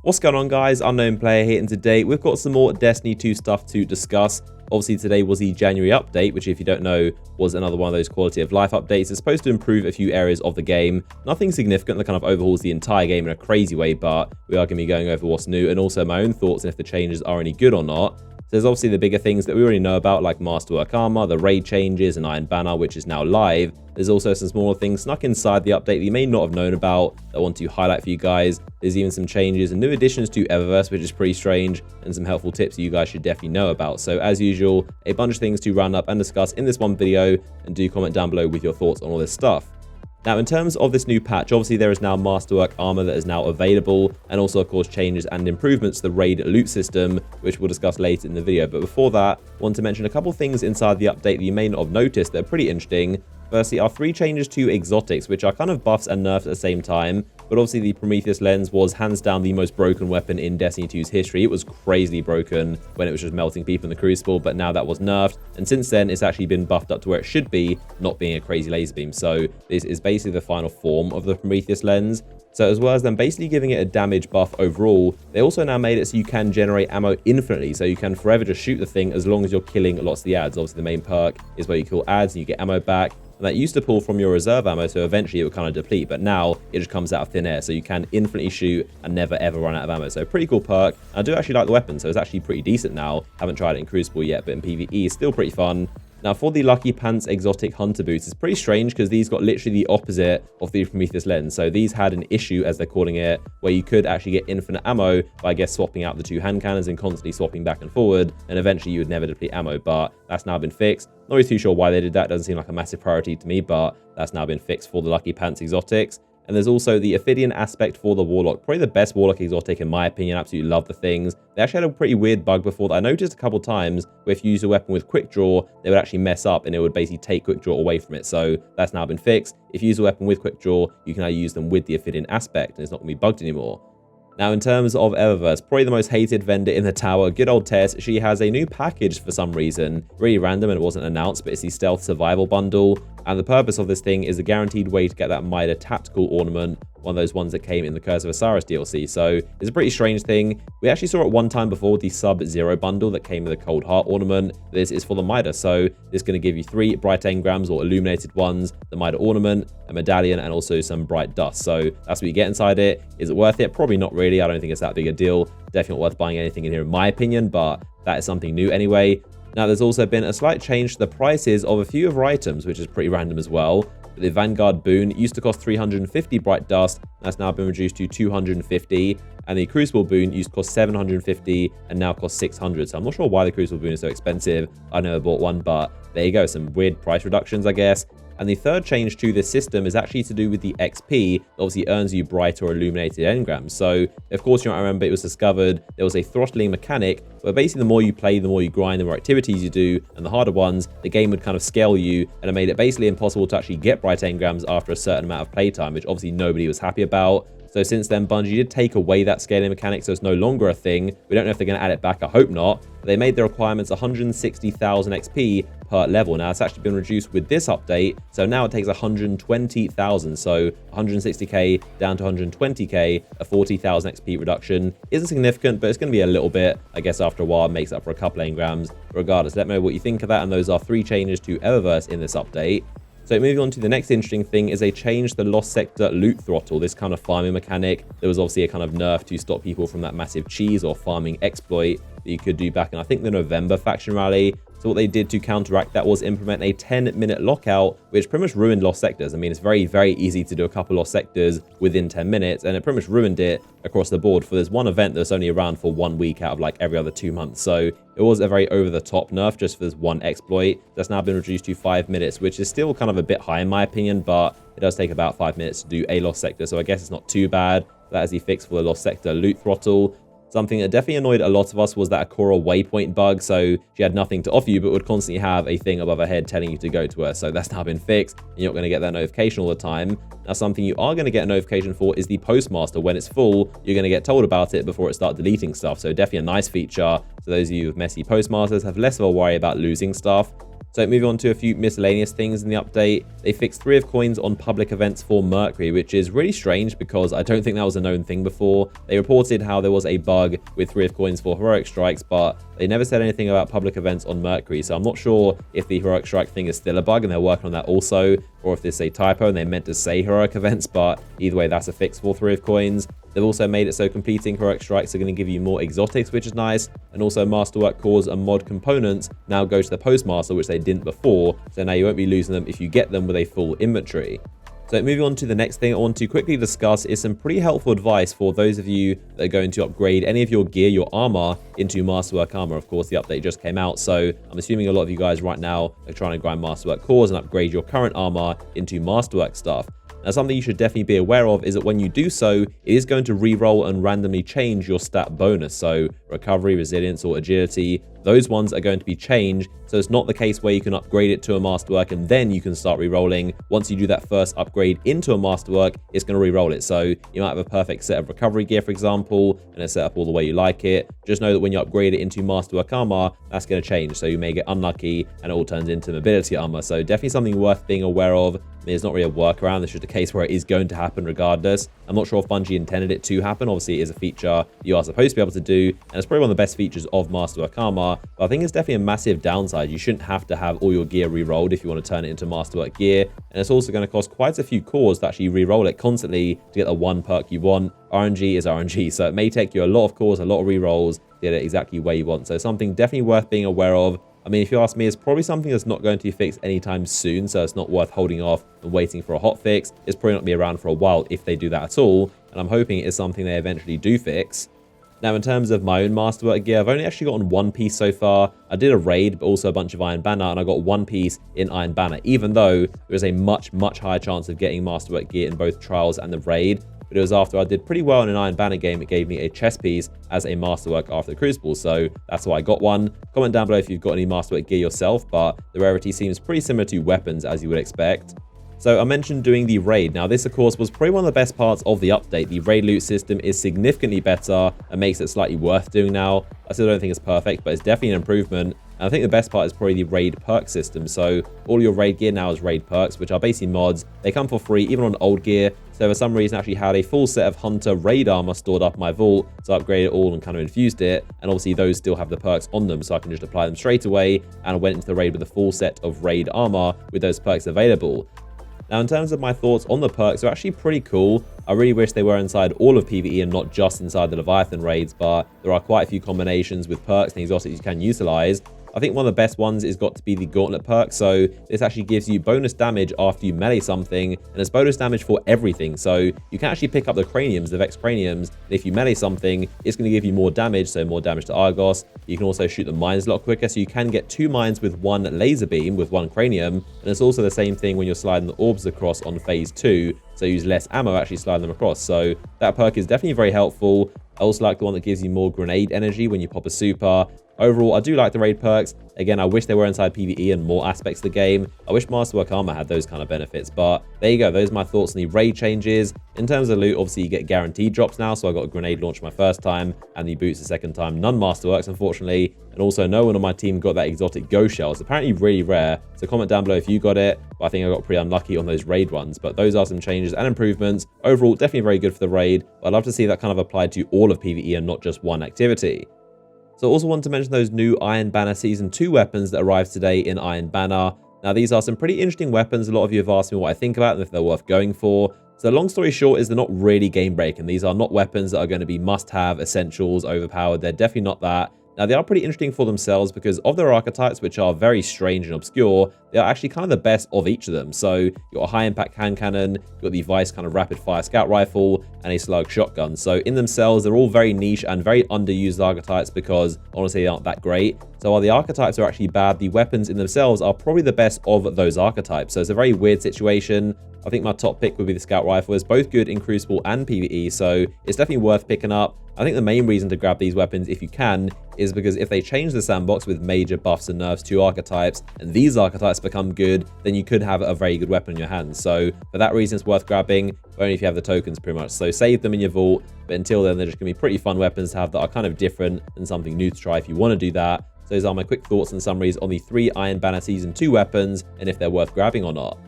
What's going on, guys? Unknown Player here, and today we've got some more Destiny 2 stuff to discuss. Obviously, today was the January update, which, if you don't know, was another one of those quality of life updates. It's supposed to improve a few areas of the game. Nothing significant that kind of overhauls the entire game in a crazy way, but we are going to be going over what's new and also my own thoughts and if the changes are any good or not. So there's obviously the bigger things that we already know about, like Masterwork armor, the raid changes, and Iron Banner, which is now live. There's also some smaller things snuck inside the update that you may not have known about that I want to highlight for you guys. There's even some changes and new additions to Eververse, which is pretty strange, and some helpful tips you guys should definitely know about. So as usual, a bunch of things to round up and discuss in this one video, and do comment down below with your thoughts on all this stuff. Now, in terms of this new patch, obviously there is now Masterwork armor that is now available, and also, of course, changes and improvements to the raid loot system, which we'll discuss later in the video. But before that, I want to mention a couple things inside the update that you may not have noticed that are pretty interesting. Firstly, are 3 changes to exotics, which are kind of buffs and nerfs at the same time. But obviously, the Prometheus Lens was hands down the most broken weapon in Destiny 2's history. It was crazily broken when it was just melting people in the Crucible, but now that was nerfed. And since then, it's actually been buffed up to where it should be, not being a crazy laser beam. So this is basically the final form of the Prometheus Lens. So as well as them basically giving it a damage buff overall, they also now made it so you can generate ammo infinitely. So you can forever just shoot the thing as long as you're killing lots of the ads. Obviously, the main perk is where you kill ads and you get ammo back. And that used to pull from your reserve ammo, so eventually it would kind of deplete, but now it just comes out of thin air, so you can infinitely shoot and never ever run out of ammo. So pretty cool perk. I do actually like the weapon, so it's actually pretty decent now. Haven't tried it in Crucible yet, but in PvE it's still pretty fun. Now, for the Lucky Pants exotic hunter boots, it's pretty strange because these got literally the opposite of the Prometheus Lens. So these had an issue, as they're calling it, where you could actually get infinite ammo by, I guess, swapping out the 2 hand cannons and constantly swapping back and forward, and eventually you would never deplete ammo, but that's now been fixed. Not really too sure why they did that. Doesn't seem like a massive priority to me, but that's now been fixed for the Lucky Pants exotics. And there's also the Ophidian aspect for the Warlock. Probably the best Warlock exotic in my opinion. Absolutely love the things. They actually had a pretty weird bug before that I noticed a couple times, where if you use a weapon with quick draw, they would actually mess up and it would basically take quick draw away from it. So that's now been fixed. If you use a weapon with quick draw, you can now use them with the Ophidian aspect and it's not going to be bugged anymore. Now, in terms of Eververse, probably the most hated vendor in the tower, good old Tess, she has a new package for some reason. Really random and it wasn't announced, but it's the Stealth Survival Bundle. And the purpose of this thing is a guaranteed way to get that Mida tactical ornament, one of those ones that came in the Curse of Osiris DLC. So it's a pretty strange thing. We actually saw it one time before with the Sub-Zero bundle that came with a Cold Heart ornament. This is for the Mida. So this is going to give you 3 bright engrams or illuminated ones, the Mida ornament, a medallion, and also some bright dust. So that's what you get inside it. Is it worth it? Probably not really. I don't think it's that big a deal. Definitely not worth buying anything in here in my opinion, but that is something new anyway. Now, there's also been a slight change to the prices of a few of our items, which is pretty random as well. The Vanguard boon used to cost 350 bright dust, that's now been reduced to 250, and the Crucible boon used to cost 750 and now costs 600. So I'm not sure why the Crucible boon is so expensive. I never bought one, but there you go, some weird price reductions, I guess. And the third change to this system is actually to do with the XP that obviously earns you bright or illuminated engrams. So, of course, you might remember it was discovered there was a throttling mechanic where basically the more you play, the more you grind, the more activities you do, and the harder ones, the game would kind of scale you, and it made it basically impossible to actually get bright engrams after a certain amount of playtime, which obviously nobody was happy about. So since then, Bungie did take away that scaling mechanic, so it's no longer a thing. We don't know if they're going to add it back. I hope not. But they made the requirements 160,000 XP per level. Now, it's actually been reduced with this update, so now it takes 120,000. So 160k down to 120k, a 40,000 XP reduction. Isn't significant, but it's going to be a little bit. I guess after a while, it makes up for a couple engrams. Regardless, let me know what you think of that, and those are 3 changes to Eververse in this update. So moving on to the next interesting thing is they changed the Lost Sector loot throttle, this kind of farming mechanic. There was obviously a kind of nerf to stop people from that massive cheese or farming exploit that you could do back in, I think, the November faction rally. So what they did to counteract that was implement a 10-minute lockout, which pretty much ruined Lost Sectors. I mean, it's very, very easy to do a couple Lost Sectors within 10 minutes, and it pretty much ruined it across the board for this one event that's only around for 1 week out of like every other 2 months. So it was a very over-the-top nerf just for this one exploit. That's now been reduced to 5 minutes, which is still kind of a bit high in my opinion, but it does take about 5 minutes to do a Lost Sector, so I guess it's not too bad. That is the fix for the Lost Sector loot throttle. Something that definitely annoyed a lot of us was that Akora waypoint bug. So she had nothing to offer you, but would constantly have a thing above her head telling you to go to her. So that's now been fixed, and you're not going to get that notification all the time. Now, something you are going to get a notification for is the Postmaster. When it's full, you're going to get told about it before it starts deleting stuff. So definitely a nice feature. So those of you with messy Postmasters have less of a worry about losing stuff. So moving on to a few miscellaneous things in the update, they fixed 3 of coins on public events for Mercury, which is really strange because I don't think that was a known thing before. They reported how there was a bug with 3 of coins for heroic strikes, but they never said anything about public events on Mercury. So I'm not sure if the heroic strike thing is still a bug and they're working on that also, or if this is a typo and they meant to say heroic events, but either way, that's a fix for 3 of coins. They've also made it so completing heroic strikes are going to give you more exotics, which is nice. And also Masterwork cores and mod components now go to the Postmaster, which they didn't before. So now you won't be losing them if you get them with a full inventory. So moving on to the next thing I want to quickly discuss is some pretty helpful advice for those of you that are going to upgrade any of your gear, your armor, into Masterwork armor. Of course, the update just came out, so I'm assuming a lot of you guys right now are trying to grind Masterwork cores and upgrade your current armor into Masterwork stuff. Now, something you should definitely be aware of is that when you do so, it is going to re-roll and randomly change your stat bonus. So recovery, resilience, or agility, those ones are going to be changed. So it's not the case where you can upgrade it to a Masterwork and then you can start re-rolling. Once you do that first upgrade into a Masterwork, it's going to re-roll it. So you might have a perfect set of recovery gear, for example, and it's set up all the way you like it. Just know that when you upgrade it into Masterwork armor, that's going to change. So you may get unlucky and it all turns into mobility armor. So definitely something worth being aware of. I mean, it's not really a workaround. It's just a case where it is going to happen regardless. I'm not sure if Bungie intended it to happen. Obviously, it is a feature you are supposed to be able to do, and it's probably one of the best features of Masterwork armor. But I think it's definitely a massive downside. You shouldn't have to have all your gear re-rolled if you want to turn it into Masterwork gear, and it's also going to cost quite a few cores to actually re-roll it constantly to get the one perk you want. RNG is RNG, so it may take you a lot of cores, a lot of re-rolls to get it exactly where you want. So something definitely worth being aware of. I mean, if you ask me, it's probably something that's not going to be fixed anytime soon, so it's not worth holding off and waiting for a hot fix. It's probably not going to be around for a while if they do that at all, and I'm hoping it is something they eventually do fix. Now, in terms of my own Masterwork gear, I've only actually gotten one piece so far. I did a raid, but also a bunch of Iron Banner, and I got one piece in Iron Banner, even though there is a much, much higher chance of getting Masterwork gear in both Trials and the raid. But it was after I did pretty well in an Iron Banner game, it gave me a chest piece as a Masterwork after the Crucible, so that's why I got one. Comment down below if you've got any Masterwork gear yourself, but the rarity seems pretty similar to weapons, as you would expect. So I mentioned doing the raid. Now this, of course, was probably one of the best parts of the update. The raid loot system is significantly better and makes it slightly worth doing now. I still don't think it's perfect, but it's definitely an improvement. And I think the best part is probably the raid perk system. So all your raid gear now is raid perks, which are basically mods. They come for free, even on old gear. So for some reason, I actually had a full set of Hunter raid armor stored up in my vault. So I upgraded it all and kind of infused it. And obviously those still have the perks on them, so I can just apply them straight away. And I went into the raid with a full set of raid armor with those perks available. Now, in terms of my thoughts on the perks, they're actually pretty cool. I really wish they were inside all of PvE and not just inside the Leviathan raids, but there are quite a few combinations with perks and exotics you can utilize. I think one of the best ones is got to be the Gauntlet perk. So this actually gives you bonus damage after you melee something, and it's bonus damage for everything. So you can actually pick up the craniums, the Vex craniums, and if you melee something, it's going to give you more damage, so more damage to Argos. You can also shoot the mines a lot quicker, so you can get 2 mines with 1 laser beam with 1 cranium, and it's also the same thing when you're sliding the orbs across on phase 2, so you use less ammo actually sliding them across. So that perk is definitely very helpful. I also like the one that gives you more grenade energy when you pop a super. Overall, I do like the raid perks. Again, I wish they were inside PvE and more aspects of the game. I wish Masterwork Armor had those kind of benefits, but there you go. Those are my thoughts on the raid changes. In terms of loot, obviously you get guaranteed drops now, so I got a grenade launch my first time and the boots the second time. None Masterworks, unfortunately, and also no one on my team got that exotic ghost shell. It's apparently really rare, so comment down below if you got it, but I think I got pretty unlucky on those raid ones. But those are some changes and improvements. Overall, definitely very good for the raid, but I'd love to see that kind of applied to all of PvE and not just one activity. So I also want to mention those new Iron Banner Season 2 weapons that arrived today in Iron Banner. Now, these are some pretty interesting weapons. A lot of you have asked me what I think about them, if they're worth going for. So long story short is they're not really game-breaking. These are not weapons that are going to be must-have, essentials, overpowered. They're definitely not that. Now, they are pretty interesting for themselves because of their archetypes, which are very strange and obscure, they are actually kind of the best of each of them. So you've got a high-impact hand cannon, you've got the Vice kind of rapid-fire scout rifle, and a slug shotgun. So in themselves, they're all very niche and very underused archetypes because, honestly, they aren't that great. So while the archetypes are actually bad, the weapons in themselves are probably the best of those archetypes. So it's a very weird situation. I think my top pick would be the Scout Rifle. It's both good in Crucible and PvE, so it's definitely worth picking up. I think the main reason to grab these weapons, if you can, is because if they change the sandbox with major buffs and nerfs to archetypes, and these archetypes become good, then you could have a very good weapon in your hands. So for that reason, it's worth grabbing, only if you have the tokens pretty much. So save them in your vault, but until then, they're just going to be pretty fun weapons to have that are kind of different and something new to try if you want to do that. So those are my quick thoughts and summaries on the 3 Iron Banner Season 2 weapons and if they're worth grabbing or not.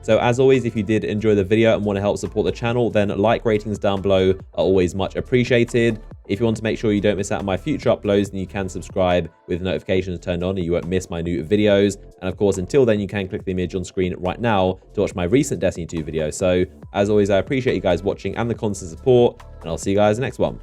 So as always, if you did enjoy the video and want to help support the channel, then like ratings down below are always much appreciated. If you want to make sure you don't miss out on my future uploads, then you can subscribe with notifications turned on and you won't miss my new videos. And of course, until then, you can click the image on screen right now to watch my recent Destiny 2 video. So as always, I appreciate you guys watching and the constant support, and I'll see you guys in the next one.